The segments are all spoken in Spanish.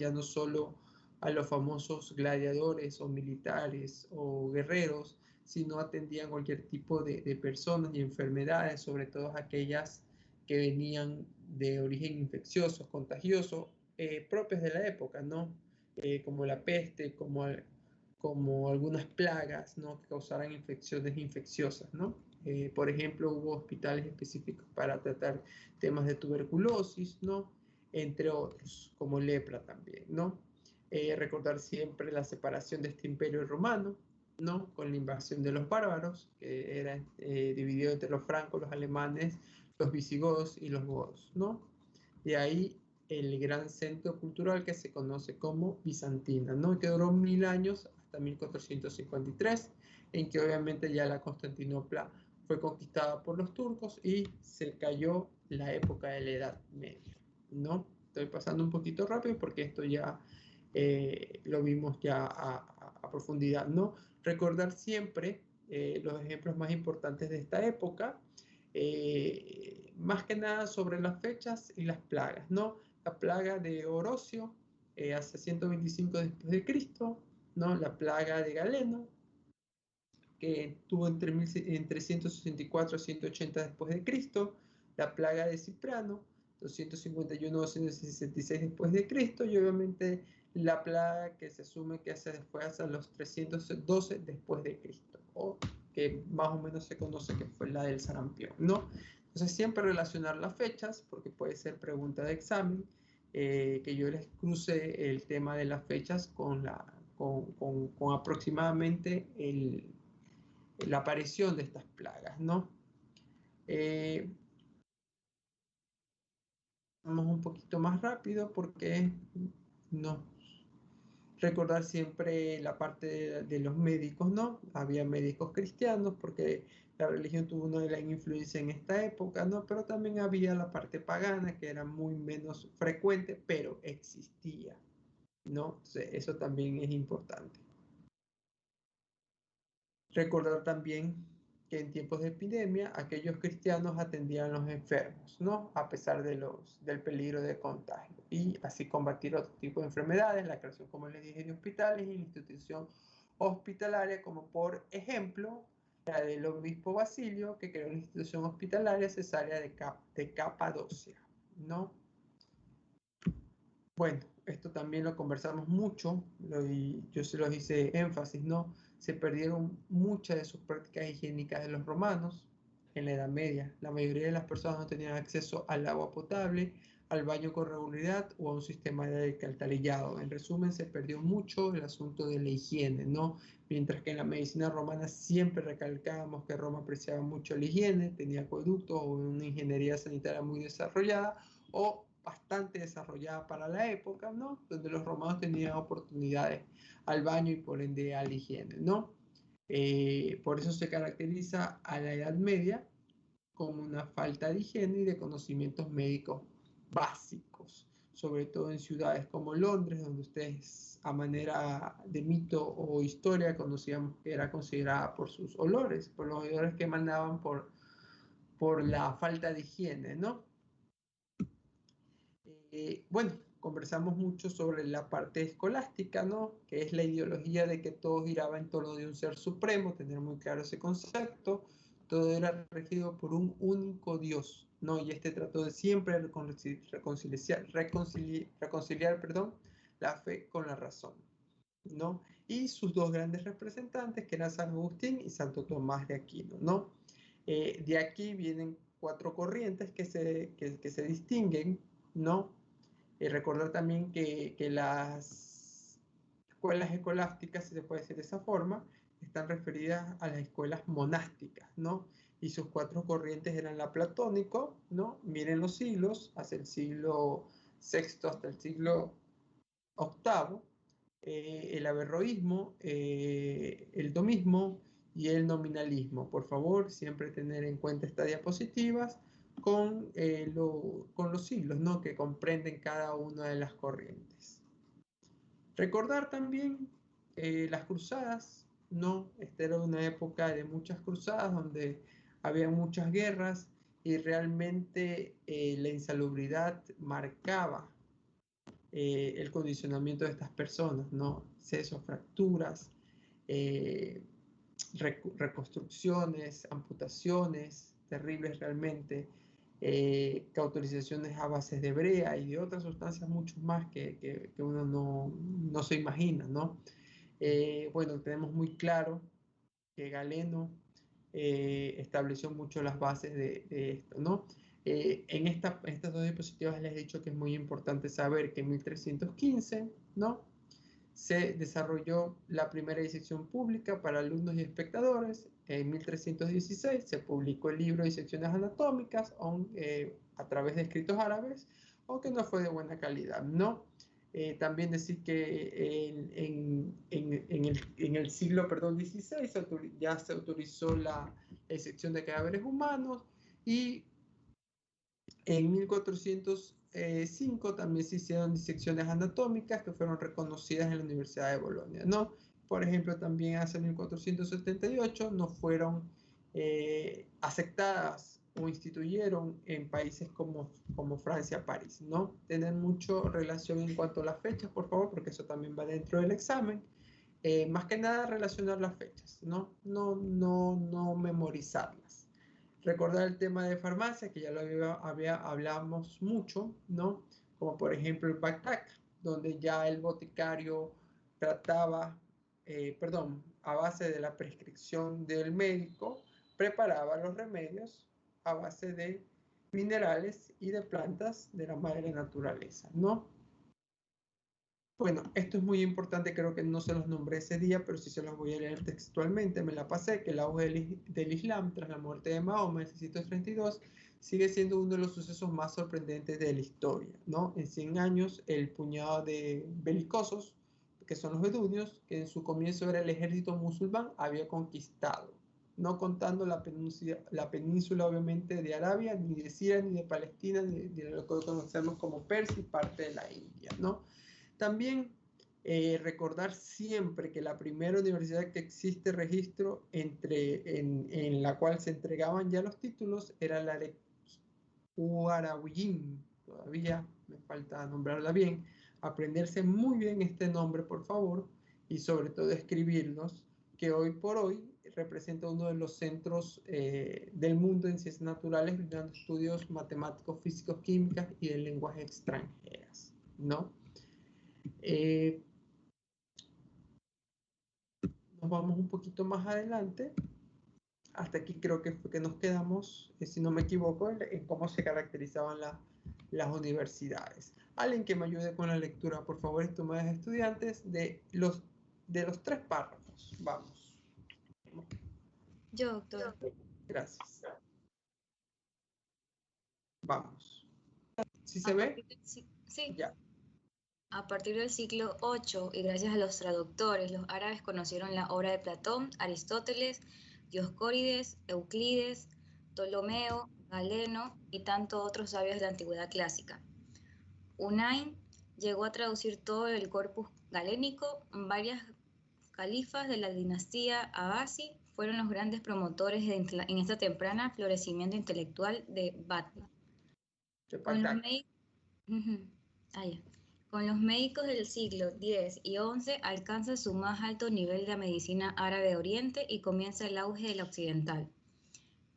ya no solo a los famosos gladiadores o militares o guerreros, sino atendían cualquier tipo de personas y enfermedades, sobre todo aquellas que venían de origen infeccioso, contagioso, propios de la época, ¿no? Como la peste, como algunas plagas, ¿no? Que causaran infecciones infecciosas, ¿no? Por ejemplo, hubo hospitales específicos para tratar temas de tuberculosis, ¿no? Entre otros, como lepra también, ¿no? Recordar siempre la separación de este imperio romano, ¿no? Con la invasión de los bárbaros, que era dividido entre los francos, los alemanes, los visigodos y los godos, ¿no? De ahí el gran centro cultural que se conoce como Bizantina, ¿no? Que duró 1000 años hasta 1453, en que obviamente ya la Constantinopla fue conquistada por los turcos y se cayó la época de la Edad Media, ¿no? Estoy pasando un poquito rápido porque esto ya lo vimos ya a profundidad, ¿no? Recordar siempre los ejemplos más importantes de esta época, más que nada sobre las fechas y las plagas, ¿no? La plaga de Orocio, hace 125 después de Cristo, ¿no? La plaga de Galeno, que tuvo entre 164 y 180 después de Cristo, la plaga de Cipriano, 251-266 después de Cristo, y obviamente la plaga que se asume que fue hasta los 312 después de Cristo, o que más o menos se conoce que fue la del sarampión, ¿no? Entonces siempre relacionar las fechas, porque puede ser pregunta de examen, que yo les cruce el tema de las fechas con aproximadamente la aparición de estas plagas, ¿no? Vamos un poquito más rápido porque no. Recordar siempre la parte de los médicos, ¿no? Había médicos cristianos porque la religión tuvo una gran influencia en esta época, ¿no? Pero también había la parte pagana que era muy menos frecuente, pero existía, ¿no? Entonces, eso también es importante. Recordar también que en tiempos de epidemia aquellos cristianos atendían a los enfermos, ¿no? A pesar del peligro de contagio, y así combatir otro tipo de enfermedades, la creación, como les dije, de hospitales y la institución hospitalaria, como por ejemplo la del obispo Basilio, que creó la institución hospitalaria cesárea de Capadocia, ¿no? Bueno, esto también lo conversamos mucho, yo se los hice énfasis, ¿no? Se perdieron muchas de sus prácticas higiénicas de los romanos en la Edad Media. La mayoría de las personas no tenían acceso al agua potable, al baño con regularidad o a un sistema de alcantarillado. En resumen, se perdió mucho el asunto de la higiene, ¿no? Mientras que en la medicina romana siempre recalcábamos que Roma apreciaba mucho la higiene, tenía acueductos o una ingeniería sanitaria muy desarrollada, o bastante desarrollada para la época, ¿no? Donde los romanos tenían oportunidades al baño y por ende a la higiene, ¿no? Por eso se caracteriza a la Edad Media como una falta de higiene y de conocimientos médicos básicos, sobre todo en ciudades como Londres, donde ustedes a manera de mito o historia conocíamos que era considerada por sus olores, por los olores que emanaban por la falta de higiene, ¿no? Bueno, conversamos mucho sobre la parte escolástica, ¿no? Que es la ideología de que todo giraba en torno de un ser supremo, tener muy claro ese concepto. Todo era regido por un único Dios, ¿no? Y este trató de siempre reconciliar, perdón, la fe con la razón, ¿no? Y sus dos grandes representantes, que eran San Agustín y Santo Tomás de Aquino, ¿no? De aquí vienen cuatro corrientes que se distinguen, ¿no? Recordar también que las escuelas escolásticas, si se puede decir de esa forma, están referidas a las escuelas monásticas, ¿no? Y sus cuatro corrientes eran la platónico, ¿no? Miren los siglos, hasta el siglo VI hasta el siglo VIII, el averroísmo, el domismo y el nominalismo. Por favor, siempre tener en cuenta estas diapositivas con los siglos, ¿no? Que comprenden cada una de las corrientes. Recordar también las cruzadas, ¿no? Esta era una época de muchas cruzadas donde había muchas guerras y realmente la insalubridad marcaba el condicionamiento de estas personas, ¿no? Sesos, fracturas, reconstrucciones, amputaciones terribles realmente, cauterizaciones a bases de brea y de otras sustancias mucho más que uno no se imagina, ¿no? Bueno, tenemos muy claro que Galeno estableció mucho las bases de esto, ¿no? En estas dos diapositivas les he dicho que es muy importante saber que en 1315, ¿no? Se desarrolló la primera disección pública para alumnos y espectadores. En 1316 se publicó el libro Disecciones Anatómicas a través de escritos árabes, aunque no fue de buena calidad, ¿no? También decir que en el siglo, perdón, XVI ya se autorizó la disección de cadáveres humanos y en 1405 también se hicieron disecciones anatómicas que fueron reconocidas en la Universidad de Bolonia, ¿no? Por ejemplo, también hace 1478 no fueron aceptadas o instituyeron en países como Francia, París, ¿no? Tener mucho relación en cuanto a las fechas, por favor, porque eso también va dentro del examen. Más que nada relacionar las fechas, ¿no? No memorizarlas. Recordar el tema de farmacia, que ya lo hablamos mucho, ¿no? Como por ejemplo el Bactac, donde ya el boticario trataba, perdón, a base de la prescripción del médico, preparaba los remedios a base de minerales y de plantas de la madre naturaleza, ¿no? Bueno, esto es muy importante, creo que no se los nombré ese día, pero sí se los voy a leer textualmente. Me la pasé, que el auge del Islam tras la muerte de Mahoma en 632 sigue siendo uno de los sucesos más sorprendentes de la historia, ¿no? En 100 años, el puñado de belicosos, que son los beduinos, que en su comienzo era el ejército musulmán, había conquistado, no contando la península obviamente de Arabia, ni de Siria, ni de Palestina, ni de lo que conocemos como Persia y parte de la India, ¿no? También recordar siempre que la primera universidad que existe registro en la cual se entregaban ya los títulos era la de Huarabuyin. Todavía me falta nombrarla bien. Aprenderse muy bien este nombre, por favor, y sobre todo escribirlos, que hoy por hoy representa uno de los centros del mundo en ciencias naturales, brindando estudios matemáticos, físicos, químicas y de lenguas extranjeras, ¿no? Nos vamos un poquito más adelante. Hasta aquí creo que fue que nos quedamos, si no me equivoco, en cómo se caracterizaban las universidades. Alguien que me ayude con la lectura, por favor, estimados estudiantes, de los 3 párrafos. Vamos. Yo, doctor. Gracias. Vamos. ¿Sí se ve? Sí. Ya. A partir del siglo VIII, y gracias a los traductores, los árabes conocieron la obra de Platón, Aristóteles, Dioscórides, Euclides, Ptolomeo, Galeno y tantos otros sabios de la antigüedad clásica. Hunayn llegó a traducir todo el corpus galénico. Varias califas de la dinastía Abbasi fueron los grandes promotores en esta temprana florecimiento intelectual de Bagdad. Con los médicos del siglo X y XI alcanza su más alto nivel de medicina árabe de Oriente y comienza el auge de la occidental.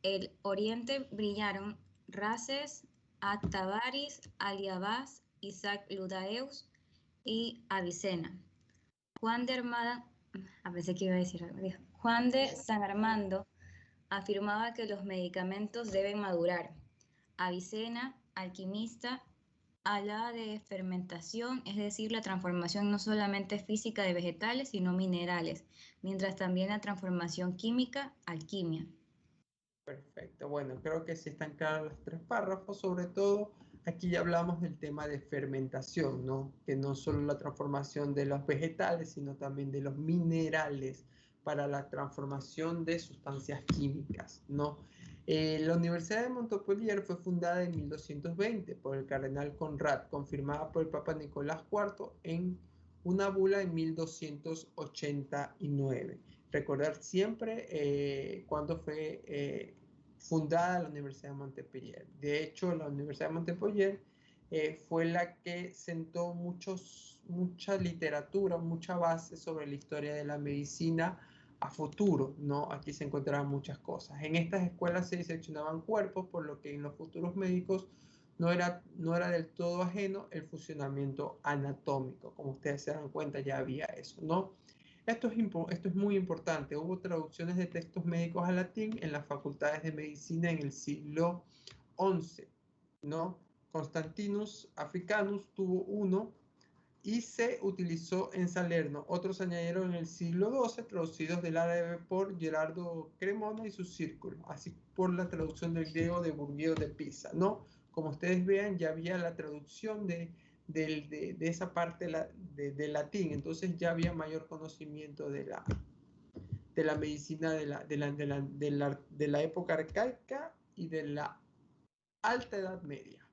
El Oriente brillaron Races, At-Tabaris, Ali-Abbas, Isaac Ludaeus y Avicena. Juan de San Armando afirmaba que los medicamentos deben madurar. Avicena, alquimista, hablaba de fermentación, es decir, la transformación no solamente física de vegetales, sino minerales, mientras también la transformación química, alquimia. Perfecto, bueno, creo que sí están claros los 3 párrafos, sobre todo aquí ya hablamos del tema de fermentación, ¿no? Que no solo la transformación de los vegetales, sino también de los minerales para la transformación de sustancias químicas, ¿no? La Universidad de Montpellier fue fundada en 1220 por el cardenal Conrad, confirmada por el Papa Nicolás IV en una bula en 1289. Recordar siempre cuándo fue fundada la Universidad de Montpellier. De hecho, la Universidad de Montpellier fue la que sentó mucha literatura, mucha base sobre la historia de la medicina a futuro, ¿no? Aquí se encontraban muchas cosas. En estas escuelas se diseccionaban cuerpos, por lo que en los futuros médicos no era del todo ajeno el funcionamiento anatómico. Como ustedes se dan cuenta, ya había eso, ¿no? Esto es muy importante. Hubo traducciones de textos médicos al latín en las facultades de medicina en el siglo XI, ¿no? Constantinus Africanus tuvo uno y se utilizó en Salerno. Otros añadieron en el siglo XII, traducidos del árabe por Gerardo Cremona y su círculo, así por la traducción del griego de Burgueo de Pisa, ¿no? Como ustedes vean, ya había la traducción de esa parte del latín, entonces ya había mayor conocimiento de la medicina de la época arcaica y de la Alta Edad Media.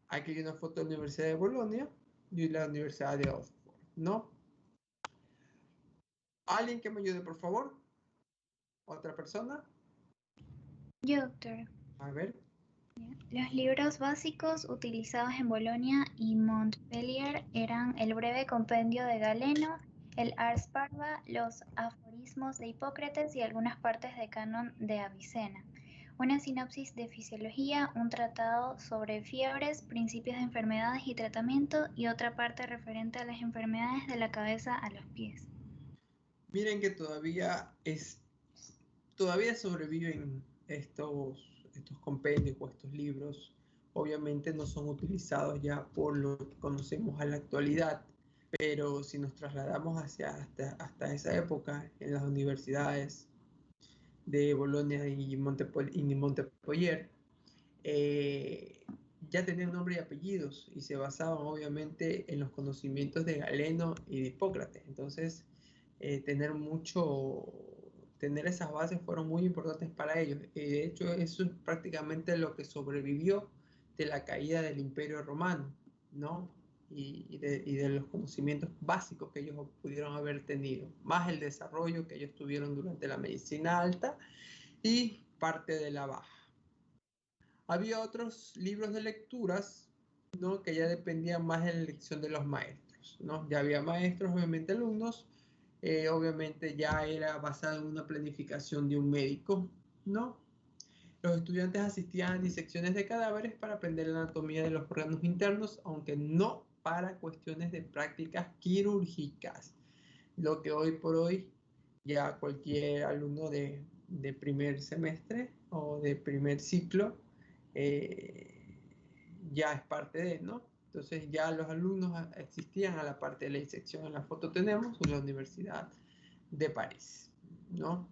Aquí hay una foto de la Universidad de Bolonia y la Universidad de Oxford, ¿no? ¿Alguien que me ayude, por favor? ¿Otra persona? Yo, doctor. A ver. Los libros básicos utilizados en Bolonia y Montpellier eran el breve compendio de Galeno, el Ars Parva, los aforismos de Hipócrates y algunas partes de canon de Avicena. Una sinopsis de fisiología, un tratado sobre fiebres, principios de enfermedades y tratamiento y otra parte referente a las enfermedades de la cabeza a los pies. Miren que todavía sobreviven estos compendios o estos libros. Obviamente no son utilizados ya por lo que conocemos a la actualidad, pero si nos trasladamos hasta esa época en las universidades de Bolonia y Montpellier, ya tenían nombre y apellidos y se basaban obviamente en los conocimientos de Galeno y de Hipócrates. Entonces, tener esas bases fueron muy importantes para ellos. De hecho, eso es prácticamente lo que sobrevivió de la caída del Imperio Romano, ¿no? Y de los conocimientos básicos que ellos pudieron haber tenido, más el desarrollo que ellos tuvieron durante la medicina alta y parte de la baja. Había otros libros de lecturas, ¿no? Que ya dependían más de la elección de los maestros, ¿no? Ya había maestros, obviamente alumnos, obviamente ya era basado en una planificación de un médico, ¿no? Los estudiantes asistían a disecciones de cadáveres para aprender la anatomía de los órganos internos, aunque no para cuestiones de prácticas quirúrgicas, lo que hoy por hoy ya cualquier alumno de primer semestre o de primer ciclo ya es parte de, ¿no? Entonces ya los alumnos asistían a la parte de la disección. En la foto tenemos en la Universidad de París, ¿no?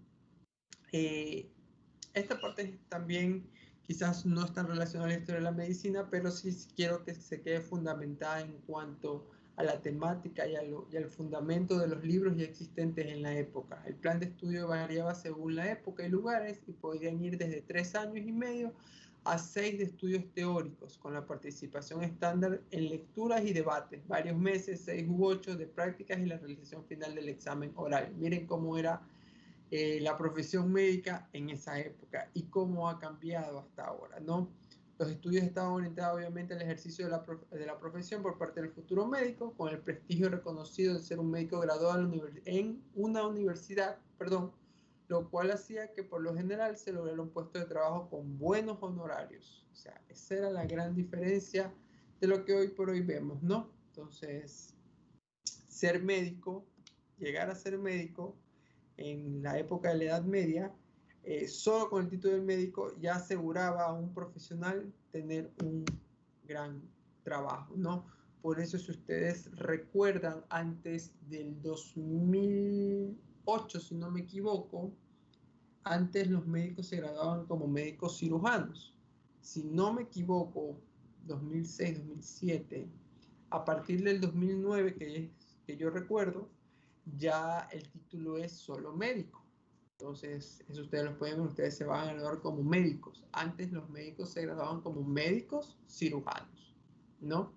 Esta parte también quizás no está relacionada a la historia de la medicina, pero sí quiero que se quede fundamentada en cuanto a la temática y al fundamento de los libros ya existentes en la época. El plan de estudio variaba según la época y lugares y podían ir desde 3 años y medio a 6 de estudios teóricos, con la participación estándar en lecturas y debates, varios meses, 6 u 8 de prácticas y la realización final del examen oral. Miren cómo era la profesión médica en esa época y cómo ha cambiado hasta ahora, ¿no? Los estudios estaban orientados obviamente al ejercicio de la profesión por parte del futuro médico, con el prestigio reconocido de ser un médico graduado en una universidad, lo cual hacía que por lo general se lograra un puesto de trabajo con buenos honorarios. O sea, esa era la gran diferencia de lo que hoy por hoy vemos, ¿no? Entonces, ser médico, llegar a ser médico en la época de la Edad Media, solo con el título de médico ya aseguraba a un profesional tener un gran trabajo, ¿no? Por eso, si ustedes recuerdan, antes del 2008, si no me equivoco, antes los médicos se graduaban como médicos cirujanos. Si no me equivoco, 2006, 2007, a partir del 2009, que yo recuerdo, ya el título es solo médico. Entonces, eso ustedes lo pueden ver, ustedes se van a graduar como médicos. Antes los médicos se graduaban como médicos cirujanos, ¿no?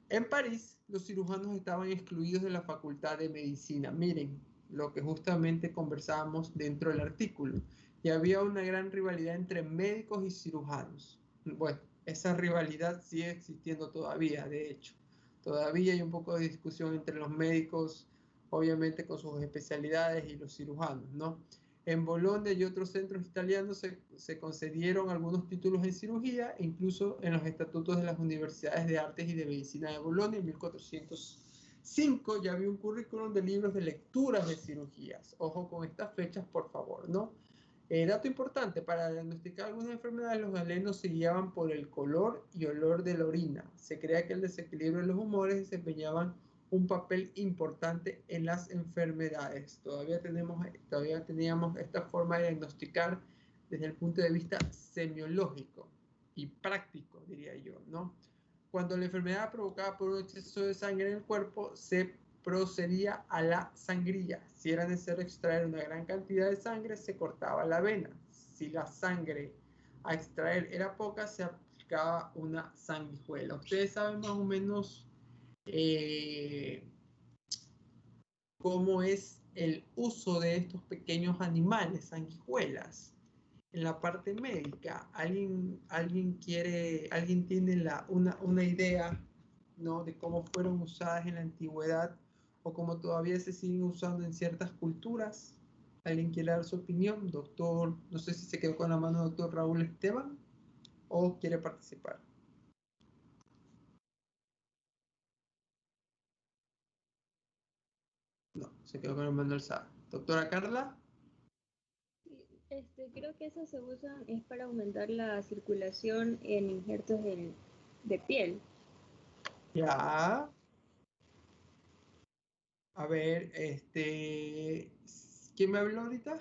En París, los cirujanos estaban excluidos de la Facultad de Medicina. Miren lo que justamente conversábamos dentro del artículo. Y había una gran rivalidad entre médicos y cirujanos. Bueno, esa rivalidad sigue existiendo todavía, de hecho. Todavía hay un poco de discusión entre los médicos, obviamente con sus especialidades, y los cirujanos, ¿no? En Bolonia y otros centros italianos se concedieron algunos títulos en cirugía, e incluso en los estatutos de las universidades de artes y de medicina de Bolonia en 1405 ya había un currículum de libros de lecturas de cirugías. Ojo con estas fechas, por favor, ¿no? Dato importante, para diagnosticar algunas enfermedades, los galenos se guiaban por el color y olor de la orina. Se creía que el desequilibrio de los humores desempeñaban un papel importante en las enfermedades. Todavía teníamos esta forma de diagnosticar desde el punto de vista semiológico y práctico, diría yo, ¿no? Cuando la enfermedad provocada por un exceso de sangre en el cuerpo, se procedía a la sangría. Si era necesario extraer una gran cantidad de sangre, se cortaba la vena. Si la sangre a extraer era poca, se aplicaba una sanguijuela. Ustedes saben más o menos cómo es el uso de estos pequeños animales, sanguijuelas, en la parte médica. ¿Alguien tiene una idea, ¿no?, de cómo fueron usadas en la antigüedad o cómo todavía se siguen usando en ciertas culturas? ¿Alguien quiere dar su opinión? Doctor, no sé si se quedó con la mano doctor Raúl Esteban o quiere participar. No, se quedó con la mano alzada. Doctora Carla. Creo que eso se usa es para aumentar la circulación en injertos de piel. Ya. A ver, ¿quién me habló ahorita?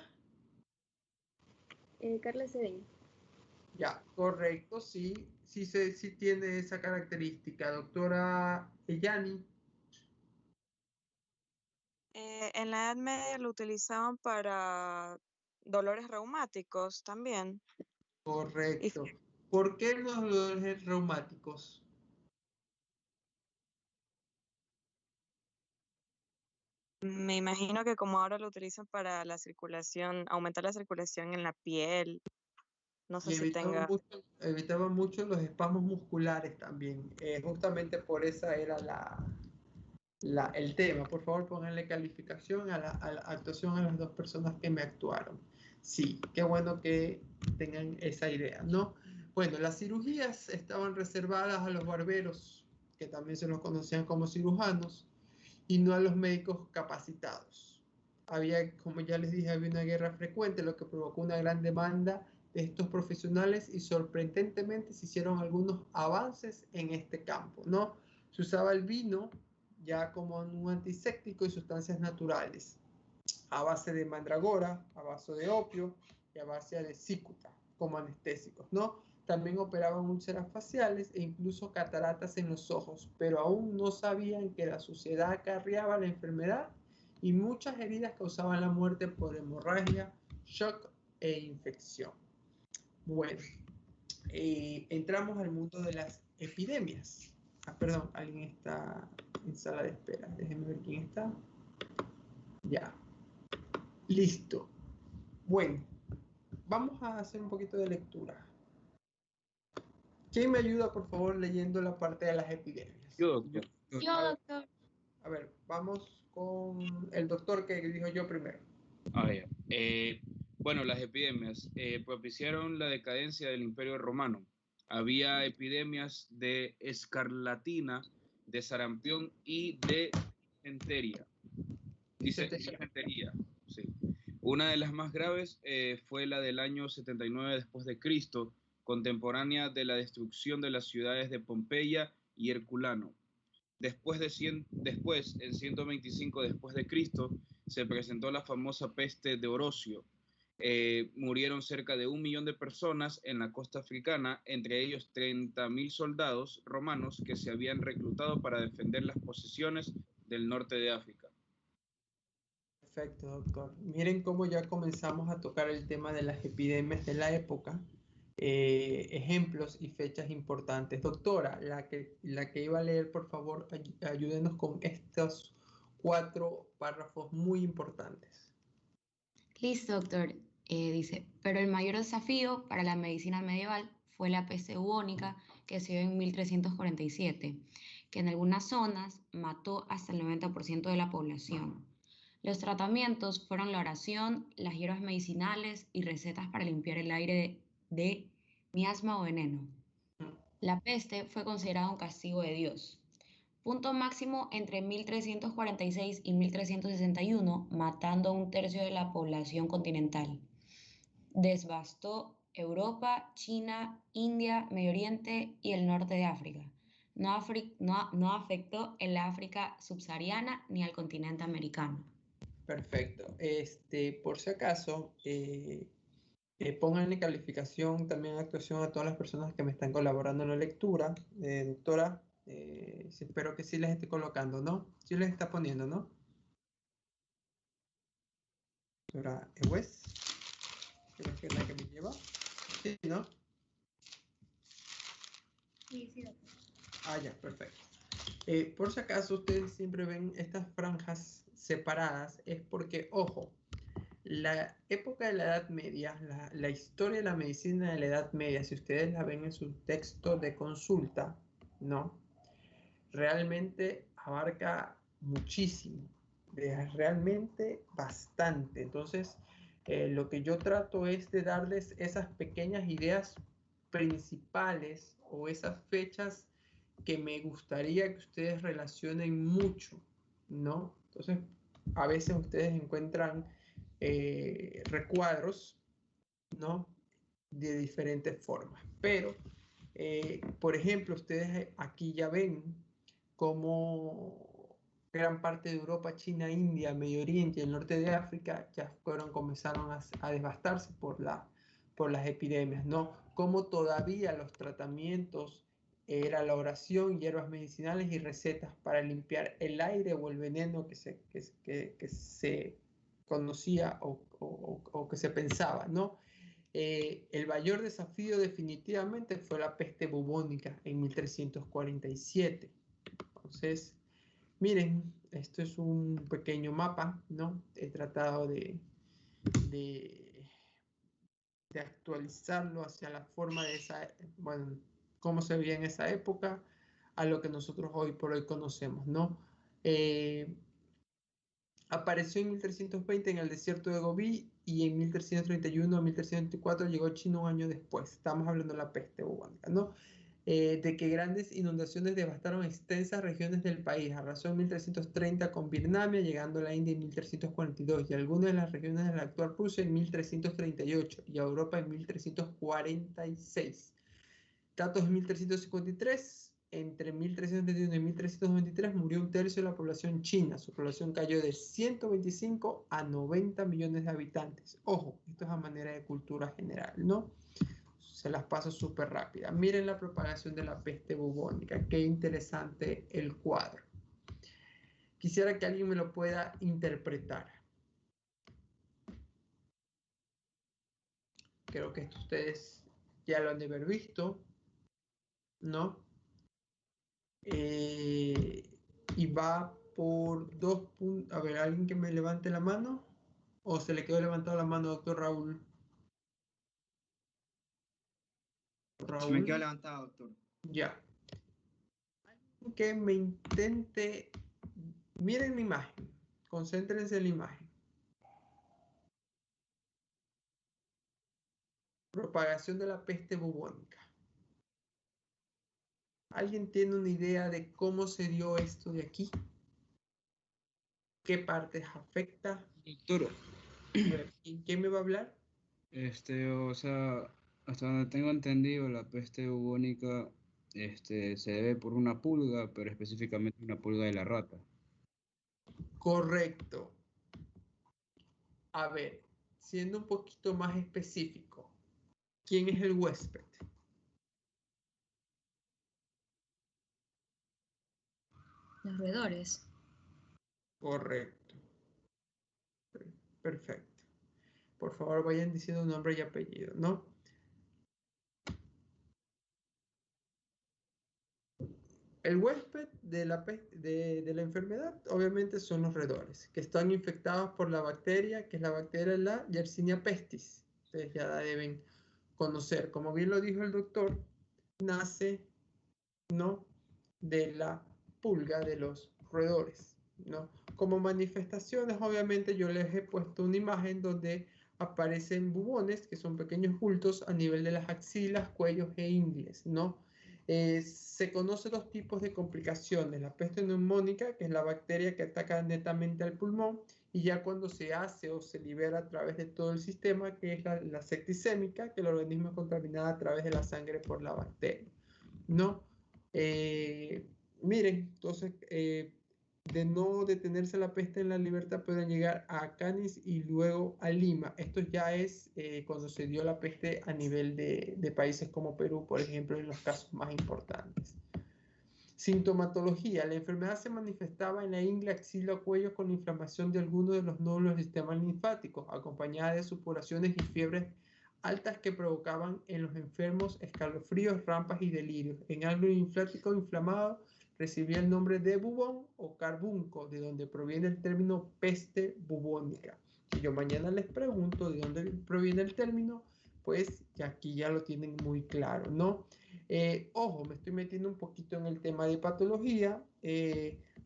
Carla Cedeño. Ya, correcto, sí, sí tiene esa característica. Doctora Yani. En la Edad Media lo utilizaban para dolores reumáticos también. Correcto. ¿Por qué los dolores reumáticos? Me imagino que como ahora lo utilizan para la circulación, aumentar la circulación en la piel, no sé Y si tenga... evitaban mucho los espasmos musculares también. Justamente por esa era el tema. Por favor, pónganle calificación a la actuación a las dos personas que me actuaron. Sí, qué bueno que tengan esa idea, ¿no? Bueno, las cirugías estaban reservadas a los barberos, que también se los conocían como cirujanos, y no a los médicos capacitados. Había, como ya les dije, había una guerra frecuente, lo que provocó una gran demanda de estos profesionales, y sorprendentemente se hicieron algunos avances en este campo, ¿no? Se usaba el vino ya como un antiséptico y sustancias naturales, a base de mandragora, a base de opio y a base de cícuta como anestésicos, ¿no? También operaban úlceras faciales e incluso cataratas en los ojos, pero aún no sabían que la suciedad acarreaba la enfermedad y muchas heridas causaban la muerte por hemorragia, shock e infección. Bueno, entramos al mundo de las epidemias. Perdón, alguien está en sala de espera. Déjenme ver quién está. Ya. Listo. Bueno, vamos a hacer un poquito de lectura. ¿Quién me ayuda, por favor, leyendo la parte de las epidemias? Yo, doctor. Yo, doctor. A ver, vamos con el doctor que dijo yo primero. Bueno, las epidemias propiciaron la decadencia del Imperio Romano. Había epidemias de escarlatina, de sarampión y de disentería. Disentería, sí. Una de las más graves fue la del año 79 después de Cristo, contemporánea de la destrucción de las ciudades de Pompeya y Herculano. Después, en 125 después de Cristo, se presentó la famosa peste de Orocio. Murieron cerca de 1 millón de personas en la costa africana, entre ellos 30.000 soldados romanos que se habían reclutado para defender las posesiones del norte de África. Perfecto, doctor. Miren cómo ya comenzamos a tocar el tema de las epidemias de la época. Ejemplos y fechas importantes. Doctora, la que iba a leer, por favor, ayúdenos con estos 4 párrafos muy importantes. Listo, doctor. Dice, pero el mayor desafío para la medicina medieval fue la peste bubónica, que se dio en 1347, que en algunas zonas mató hasta el 90% de la población. Los tratamientos fueron la oración, las hierbas medicinales y recetas para limpiar el aire de miasma o veneno. La peste fue considerada un castigo de Dios. Punto máximo entre 1346 y 1361, matando a un tercio de la población continental. Devastó Europa, China, India, Medio Oriente y el norte de África. No afectó en la África subsahariana ni al continente americano. Perfecto. Por si acaso, pónganle calificación, también actuación a todas las personas que me están colaborando en la lectura. Doctora, espero que sí les esté colocando, ¿no? Sí les está poniendo, ¿no? Doctora Ewes, creo que es la que me lleva. Sí, ¿no? Sí, sí, doctor. Ah, ya, perfecto. Por si acaso ustedes siempre ven estas franjas separadas, es porque, ojo, la época de la Edad Media, la historia de la medicina de la Edad Media, si ustedes la ven en su texto de consulta, ¿no? Realmente abarca muchísimo, realmente bastante. Entonces, lo que yo trato es de darles esas pequeñas ideas principales o esas fechas que me gustaría que ustedes relacionen mucho, ¿no? Entonces, a veces ustedes encuentran recuadros, ¿no? De diferentes formas. Pero, por ejemplo, ustedes aquí ya ven cómo gran parte de Europa, China, India, Medio Oriente y el norte de África ya comenzaron a devastarse por las epidemias, ¿no? Como todavía los tratamientos era la oración, hierbas medicinales y recetas para limpiar el aire o el veneno que se conocía o que se pensaba, ¿no? El mayor desafío definitivamente fue la peste bubónica en 1347. Entonces, miren, esto es un pequeño mapa, ¿no? He tratado de actualizarlo hacia la forma de bueno, cómo se veía en esa época, a lo que nosotros hoy por hoy conocemos, ¿no? Apareció en 1320 en el desierto de Gobi y en 1331 a 1334 llegó a China un año después. Estamos hablando de la peste bubónica, ¿no? De que grandes inundaciones devastaron extensas regiones del país. Arrasó en 1330 con Vietnam, llegando a la India en 1342 y algunas de las regiones de la actual Rusia en 1338 y a Europa en 1346. Datos de 1353. Entre 1371 y 1393 murió un tercio de la población china. Su población cayó de 125 a 90 millones de habitantes. Ojo, esto es a manera de cultura general, ¿no? Se las paso súper rápida. Miren la propagación de la peste bubónica. Qué interesante el cuadro. Quisiera que alguien me lo pueda interpretar. Creo que esto ustedes ya lo han de haber visto, ¿no? Y va por 2 puntos. A ver, alguien que me levante la mano. ¿O se le quedó levantada la mano, doctor Raúl? Se me quedó levantada, doctor. Ya. Alguien que me intente. Miren la imagen. Concéntrense en la imagen. Propagación de la peste bubónica. ¿Alguien tiene una idea de cómo se dio esto de aquí? ¿Qué partes afecta? Doctor. A ver, ¿quién me va a hablar? O sea, hasta donde tengo entendido, la peste bubónica se debe por una pulga, pero específicamente una pulga de la rata. Correcto. A ver, siendo un poquito más específico, ¿quién es el huésped? Los roedores. Correcto. Perfecto. Por favor, vayan diciendo nombre y apellido, ¿no? El huésped de la enfermedad, obviamente, son los roedores, que están infectados por la bacteria, que es la bacteria la Yersinia pestis. Ustedes ya la deben conocer. Como bien lo dijo el doctor, nace ¿no? De la pulga de los roedores, ¿no? Como manifestaciones, obviamente yo les he puesto una imagen donde aparecen bubones, que son pequeños bultos a nivel de las axilas, cuellos e ingles, ¿no? Se conocen dos tipos de complicaciones, la peste neumónica, que es la bacteria que ataca netamente al pulmón, y ya cuando se hace o se libera a través de todo el sistema, que es la septicémica, que el organismo es contaminado a través de la sangre por la bacteria, ¿no? Miren, entonces, de no detenerse la peste en la Libertad, pueden llegar a Canis y luego a Lima. Esto ya es cuando se dio la peste a nivel de países como Perú, por ejemplo, en los casos más importantes. Sintomatología. La enfermedad se manifestaba en la ingle, axila o cuello con inflamación de alguno de los nódulos del sistema linfático, acompañada de supuraciones y fiebres altas que provocaban en los enfermos escalofríos, rampas y delirios. En algo linfático inflamado recibía el nombre de bubón o carbunco, de donde proviene el término peste bubónica. Si yo mañana les pregunto de dónde proviene el término, pues aquí ya lo tienen muy claro, ¿no? Ojo, me estoy metiendo un poquito en el tema de patología.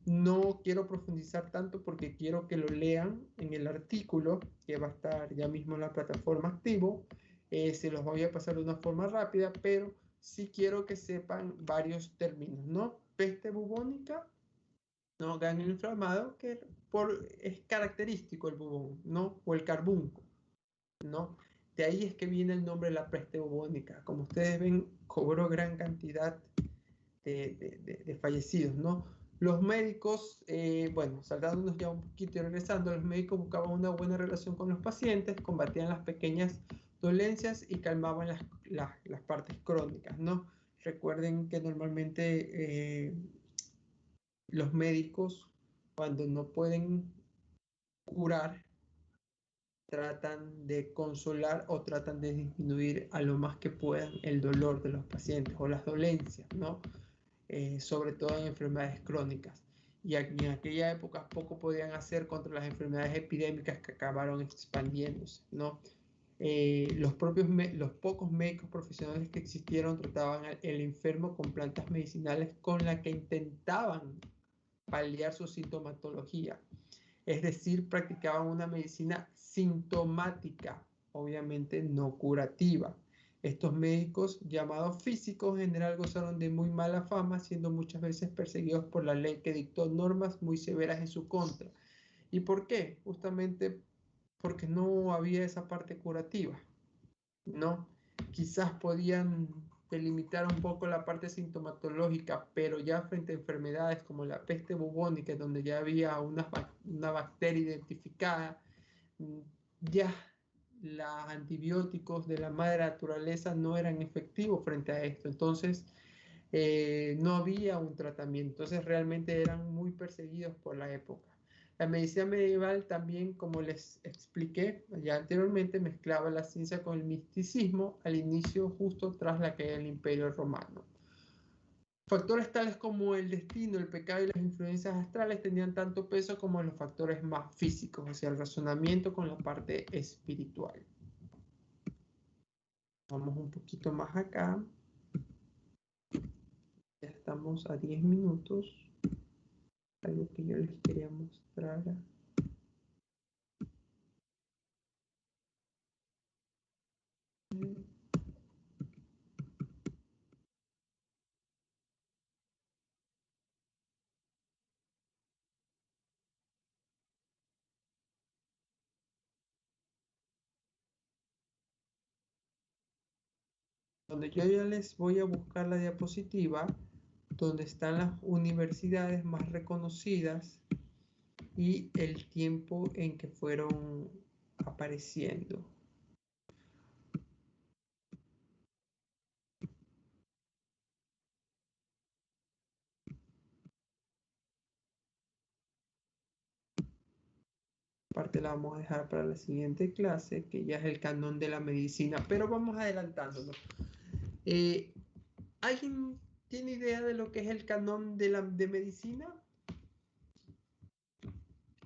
No quiero profundizar tanto porque quiero que lo lean en el artículo que va a estar ya mismo en la plataforma Activo. Se los voy a pasar de una forma rápida, pero sí quiero que sepan varios términos, ¿no? Peste bubónica, ¿no? Ganglio inflamado, que es característico el bubón, ¿no? O el carbunco, ¿no? De ahí es que viene el nombre de la peste bubónica. Como ustedes ven, cobró gran cantidad de fallecidos, ¿no? Los médicos, bueno, saltándonos ya un poquito y regresando, los médicos buscaban una buena relación con los pacientes, combatían las pequeñas dolencias y calmaban las partes crónicas, ¿no? Recuerden que normalmente los médicos, cuando no pueden curar, tratan de consolar o tratan de disminuir a lo más que puedan el dolor de los pacientes o las dolencias, ¿no? Sobre todo en enfermedades crónicas. Y en aquella época poco podían hacer contra las enfermedades epidémicas que acabaron expandiéndose, ¿no? Los pocos médicos profesionales que existieron trataban el enfermo con plantas medicinales con las que intentaban paliar su sintomatología. Es decir, practicaban una medicina sintomática, obviamente no curativa. Estos médicos, llamados físicos, en general gozaron de muy mala fama, siendo muchas veces perseguidos por la ley que dictó normas muy severas en su contra. ¿Y por qué? Justamente porque no había esa parte curativa, ¿no? Quizás podían delimitar un poco la parte sintomatológica, pero ya frente a enfermedades como la peste bubónica, donde ya había una bacteria identificada, ya los antibióticos de la madre naturaleza no eran efectivos frente a esto. Entonces, no había un tratamiento. Entonces, realmente eran muy perseguidos por la época. La medicina medieval también, como les expliqué ya anteriormente, mezclaba la ciencia con el misticismo al inicio, justo tras la caída del Imperio Romano. Factores tales como el destino, el pecado y las influencias astrales tenían tanto peso como los factores más físicos, o sea, el razonamiento con la parte espiritual. Vamos un poquito más acá. Ya estamos a 10 minutos. Algo que yo les quería mostrar. Donde yo ya les voy a buscar la diapositiva donde están las universidades más reconocidas y el tiempo en que fueron apareciendo. Parte la vamos a dejar para la siguiente clase, que ya es el canon de la medicina, pero vamos adelantándonos. ¿Alguien tiene idea de lo que es el canon de medicina?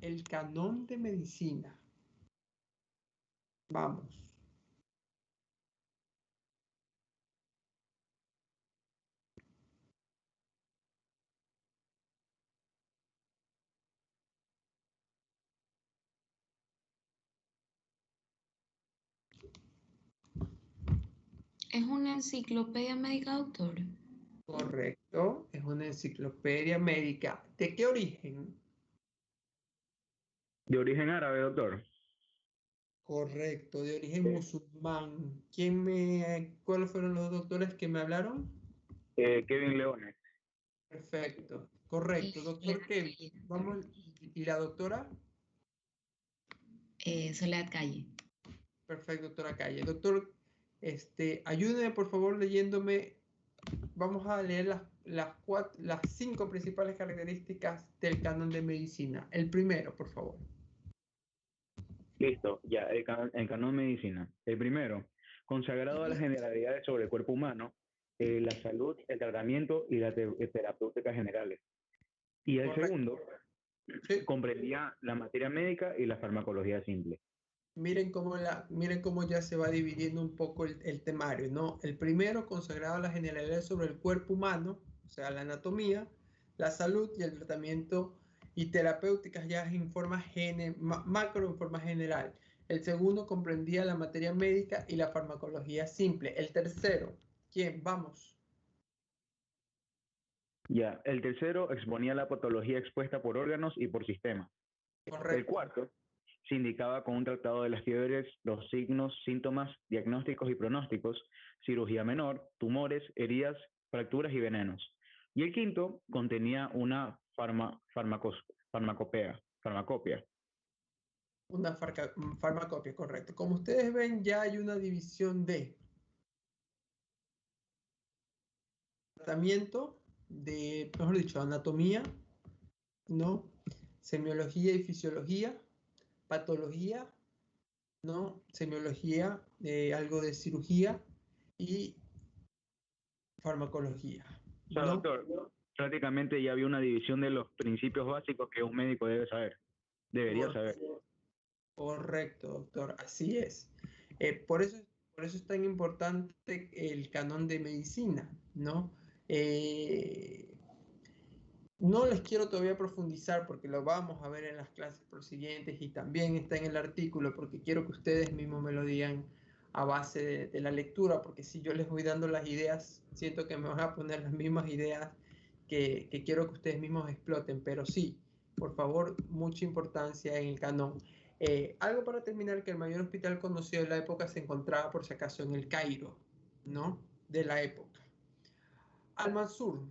El canon de medicina. Vamos. ¿Es una enciclopedia médica, doctor? Correcto, es una enciclopedia médica. ¿De qué origen? De origen árabe, doctor. Correcto, de origen musulmán. ¿Cuáles fueron los doctores que me hablaron? Kevin Leones. Perfecto, correcto, doctor Kevin. Vamos, ¿y la doctora? Soledad Calle. Perfecto, doctora Calle. Doctor, ayúdeme por favor leyéndome. Vamos a leer las 5 principales características del canon de medicina. El primero, por favor. Listo, ya, el canon de medicina. El primero, consagrado a las generalidades sobre el cuerpo humano, la salud, el tratamiento y la terapéutica generales. Y el Correcto. segundo, Sí. comprendía la materia médica y la farmacología simple. Miren cómo ya se va dividiendo un poco el temario, ¿no? El primero, consagrado a las generalidades sobre el cuerpo humano, o sea, la anatomía, la salud y el tratamiento y terapéuticas ya en forma macro, en forma general. El segundo comprendía la materia médica y la farmacología simple. El tercero, ¿quién? Vamos. Ya, el tercero exponía la patología expuesta por órganos y por sistemas. Correcto. El cuarto se indicaba con un tratado de las fiebres, los signos, síntomas, diagnósticos y pronósticos, cirugía menor, tumores, heridas, fracturas y venenos. Y el quinto contenía una farmacopea. Una farmacopia, correcto. Como ustedes ven, ya hay una división de tratamiento, mejor dicho, anatomía, ¿no? Semiología y fisiología, patología, ¿no? Semiología, algo de cirugía y farmacología, O sea, ¿no? doctor, prácticamente ya había una división de los principios básicos que un médico debe saber, debería saber. Correcto, doctor, así es. Por eso es tan importante el canon de medicina, ¿no? No les quiero todavía profundizar porque lo vamos a ver en las clases prosiguientes y también está en el artículo porque quiero que ustedes mismos me lo digan a base de la lectura, porque si yo les voy dando las ideas, siento que me van a poner las mismas ideas que quiero que ustedes mismos exploten, pero sí, por favor, mucha importancia en el canon. Algo para terminar, que el mayor hospital conocido de la época se encontraba por si acaso en el Cairo, ¿no? De la época. Al-Mansur,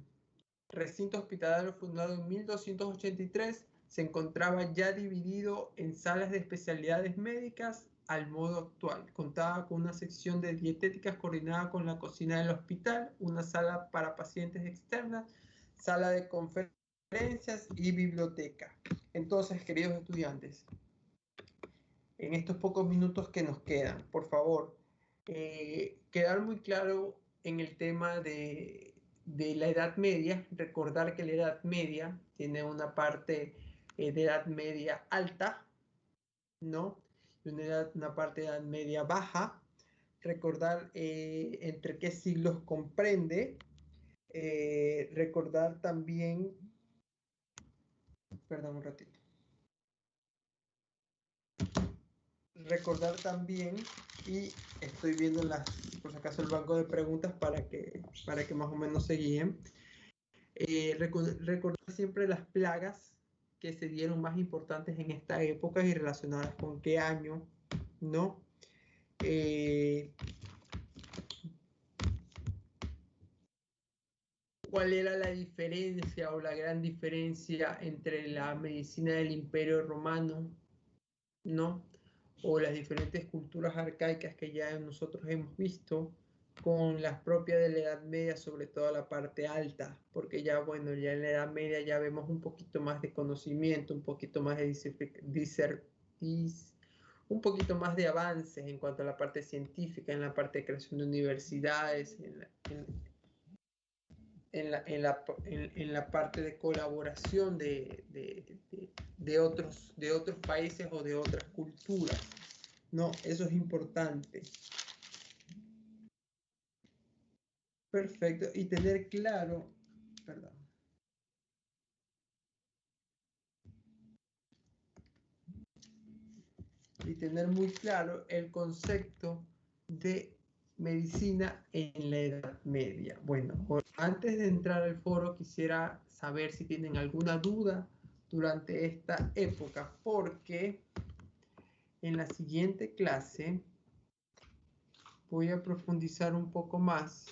recinto hospitalario fundado en 1283, se encontraba ya dividido en salas de especialidades médicas al modo actual. Contaba con una sección de dietéticas coordinada con la cocina del hospital, una sala para pacientes externas, sala de conferencias y biblioteca. Entonces, queridos estudiantes, en estos pocos minutos que nos quedan, por favor, quedar muy claro en el tema de la Edad Media, recordar que la Edad Media tiene una parte de Edad Media alta, ¿no? Y una parte de Edad Media baja, recordar entre qué siglos comprende, recordar también, perdón un ratito, recordar también, y estoy viendo por si acaso el banco de preguntas para que más o menos se guíen. Recordar siempre las plagas que se dieron más importantes en esta época y relacionadas con qué año, ¿no? ¿Cuál era la diferencia o la gran diferencia entre la medicina del Imperio Romano, ¿no? O las diferentes culturas arcaicas que ya nosotros hemos visto con las propias de la Edad Media, sobre todo la parte alta, porque ya, bueno, ya en la Edad Media ya vemos un poquito más de conocimiento, un poquito más de un poquito más de avances en cuanto a la parte científica, en la parte de creación de universidades, en la parte de colaboración de otros países o de otras culturas. No, eso es importante. Perfecto. Y tener claro, perdón. Y tener muy claro el concepto de medicina en la Edad Media. Bueno, antes de entrar al foro quisiera saber si tienen alguna duda durante esta época, porque en la siguiente clase voy a profundizar un poco más.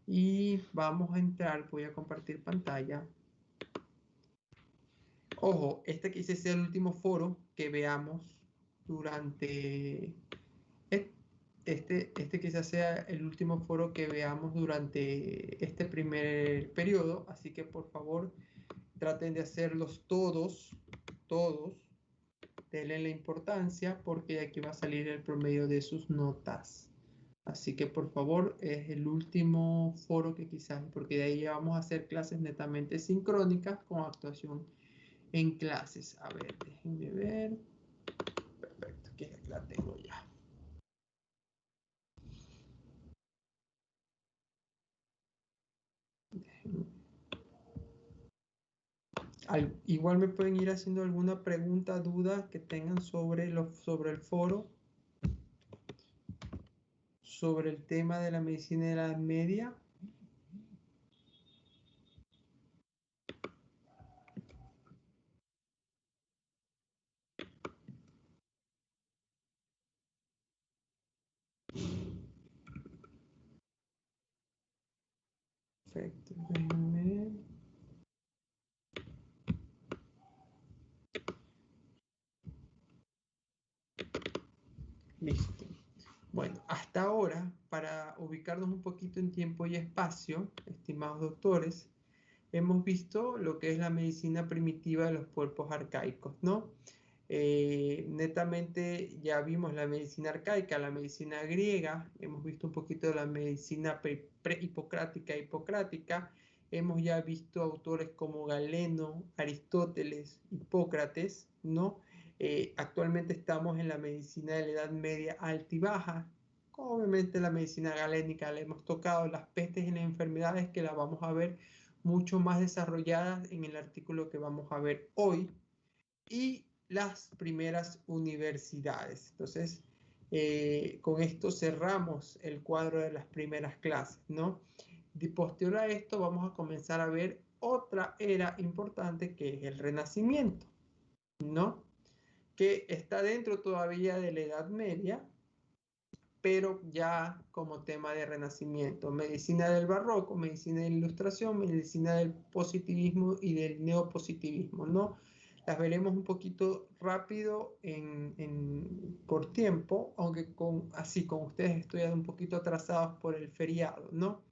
Y vamos a entrar, voy a compartir pantalla. Ojo, este quise ser el último foro que veamos durante... Este quizás sea el último foro que veamos durante este primer periodo, así que por favor traten de hacerlos todos, denle la importancia porque aquí va a salir el promedio de sus notas. Así que por favor es el último foro que quizás, porque de ahí ya vamos a hacer clases netamente sincrónicas con actuación en clases. A ver, déjenme ver. Perfecto, que la tengo ya. Igual me pueden ir haciendo alguna pregunta, duda que tengan sobre el foro, sobre el tema de la medicina de la Edad Media. Perfecto, déjenme ver. Listo. Bueno, hasta ahora, para ubicarnos un poquito en tiempo y espacio, estimados doctores, hemos visto lo que es la medicina primitiva de los cuerpos arcaicos, ¿no? Netamente ya vimos la medicina arcaica, la medicina griega, hemos visto un poquito de la medicina pre-hipocrática, hipocrática, hemos ya visto autores como Galeno, Aristóteles, Hipócrates, ¿no? Actualmente estamos en la medicina de la Edad Media alta y baja. Obviamente la medicina galénica la hemos tocado, las pestes y las enfermedades que las vamos a ver mucho más desarrolladas en el artículo que vamos a ver hoy, y las primeras universidades. Entonces, con esto cerramos el cuadro de las primeras clases, ¿no? De posterior a esto vamos a comenzar a ver otra era importante que es el Renacimiento, ¿no? Que está dentro todavía de la Edad Media, pero ya como tema de Renacimiento. Medicina del Barroco, medicina de la Ilustración, medicina del positivismo y del neopositivismo, ¿no? Las veremos un poquito rápido por tiempo, aunque así con ustedes estoy un poquito atrasados por el feriado, ¿no?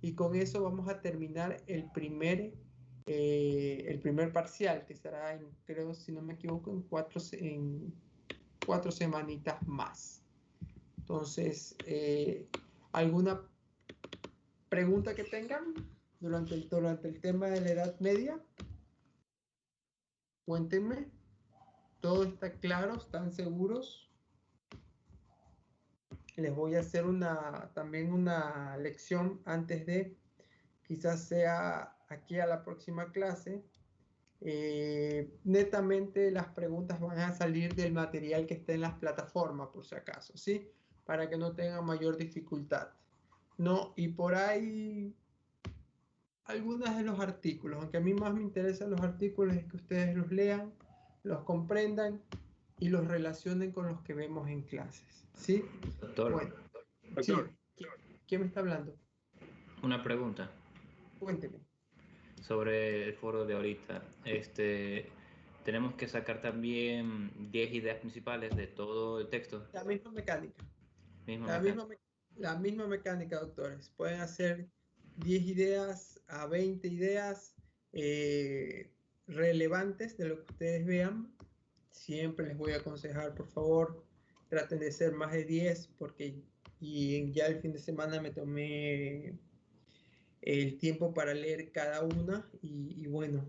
Y con eso vamos a terminar el primer parcial, que será, creo, si no me equivoco, en cuatro semanitas más. Entonces, ¿alguna pregunta que tengan durante el tema de la Edad Media? Cuéntenme. ¿Todo está claro? ¿Están seguros? Les voy a hacer también una lección antes de, quizás sea aquí a la próxima clase. Netamente las preguntas van a salir del material que está en las plataformas, por si acaso, ¿sí? Para que no tengan mayor dificultad, ¿no? Y por ahí algunos de los artículos, aunque a mí más me interesan los artículos, es que ustedes los lean, los comprendan y los relacionen con los que vemos en clases, ¿sí? Doctor. Bueno, doctor. Sí. ¿Quién me está hablando? Una pregunta. Cuénteme. Sobre el foro de ahorita. Tenemos que sacar también 10 ideas principales de todo el texto. La misma mecánica. La misma mecánica, doctores. Pueden hacer 10 ideas a 20 ideas relevantes de lo que ustedes vean. Siempre les voy a aconsejar, por favor, traten de ser más de 10, porque ya el fin de semana me tomé el tiempo para leer cada una y bueno,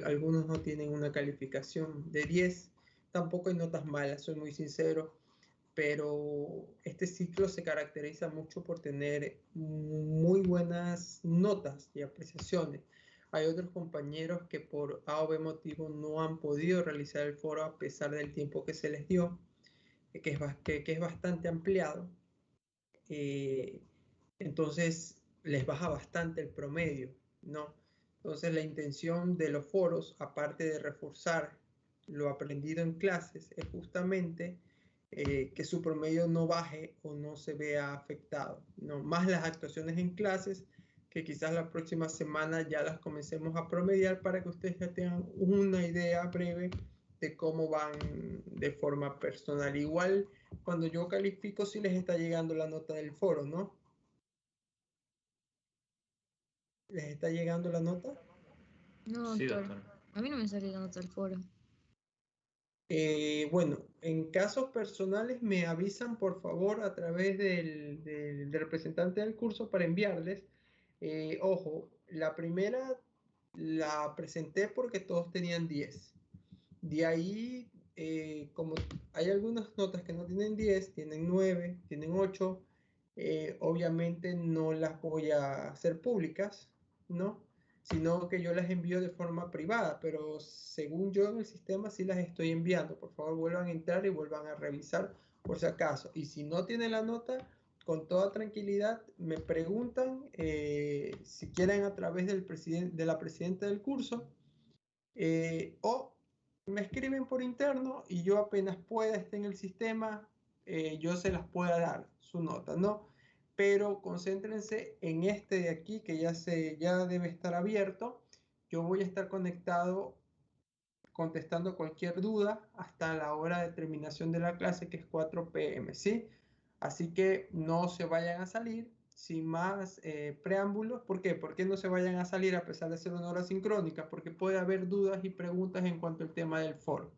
algunos no tienen una calificación de 10, tampoco hay notas malas, soy muy sincero, pero este ciclo se caracteriza mucho por tener muy buenas notas y apreciaciones. Hay otros compañeros que por A o B motivo no han podido realizar el foro a pesar del tiempo que se les dio, que es bastante ampliado. Entonces les baja bastante el promedio, ¿no? Entonces la intención de los foros, aparte de reforzar lo aprendido en clases, es justamente que su promedio no baje o no se vea afectado, ¿no? Más las actuaciones en clases, que quizás la próxima semana ya las comencemos a promediar para que ustedes ya tengan una idea breve de cómo van de forma personal. Igual cuando yo califico sí les está llegando la nota del foro, ¿no? ¿Les está llegando la nota? No, Sí, doctor. doctor. A mí no me sale la nota del foro. Bueno, en casos personales me avisan por favor a través del representante del curso para enviarles. Ojo, la primera la presenté porque todos tenían 10. De ahí, como hay algunas notas que no tienen 10, tienen 9, tienen 8, obviamente no las voy a hacer públicas, ¿no? Sino que yo las envío de forma privada, pero según yo en el sistema sí las estoy enviando. Por favor, vuelvan a entrar y vuelvan a revisar por si acaso. Y si no tienen la nota, con toda tranquilidad me preguntan si quieren a través de la presidenta del curso o me escriben por interno y yo apenas pueda esté en el sistema, yo se las pueda dar su nota, ¿no? Pero concéntrense en este de aquí que ya debe estar abierto. Yo voy a estar conectado contestando cualquier duda hasta la hora de terminación de la clase, que es 4 p.m., ¿sí? Así que no se vayan a salir sin más preámbulos. ¿Por qué? ¿Por qué no se vayan a salir a pesar de ser una hora sincrónica? Porque puede haber dudas y preguntas en cuanto al tema del foro,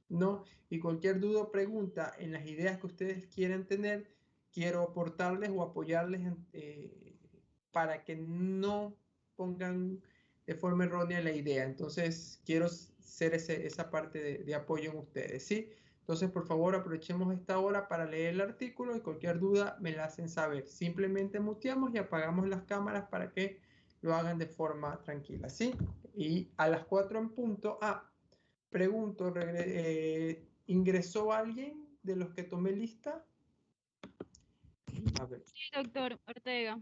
¿no? Y cualquier duda o pregunta en las ideas que ustedes quieran tener, quiero aportarles o apoyarles para que no pongan de forma errónea la idea. Entonces, quiero ser esa parte de apoyo en ustedes, ¿sí? Entonces, por favor, aprovechemos esta hora para leer el artículo y cualquier duda me la hacen saber. Simplemente muteamos y apagamos las cámaras para que lo hagan de forma tranquila, ¿sí? Y a las 4 en punto, pregunto, ¿ingresó alguien de los que tomé lista? A ver. Sí, doctor Ortega.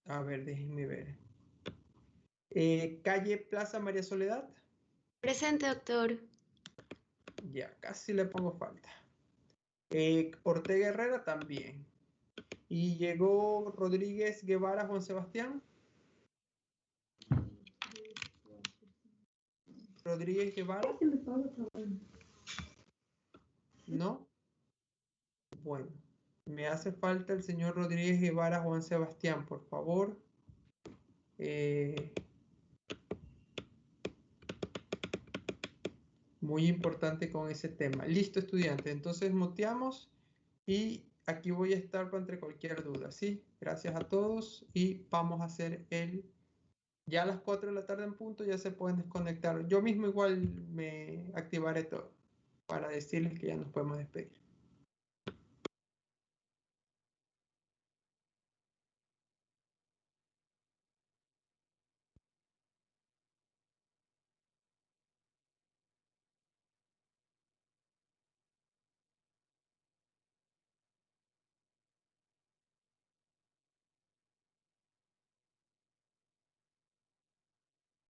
A ver, déjenme ver. Calle Plaza María Soledad. Presente, doctor. Ya, casi le pongo falta. Ortega Herrera también. Y llegó Rodríguez Guevara Juan Sebastián. Rodríguez Guevara. ¿No? Bueno, me hace falta el señor Rodríguez Guevara Juan Sebastián, por favor. Muy importante con ese tema. Listo, estudiantes. Entonces muteamos y aquí voy a estar para entre cualquier duda, ¿sí? Gracias a todos y vamos a hacer ya a las 4 de la tarde en punto ya se pueden desconectar. Yo mismo igual me activaré todo para decirles que ya nos podemos despedir.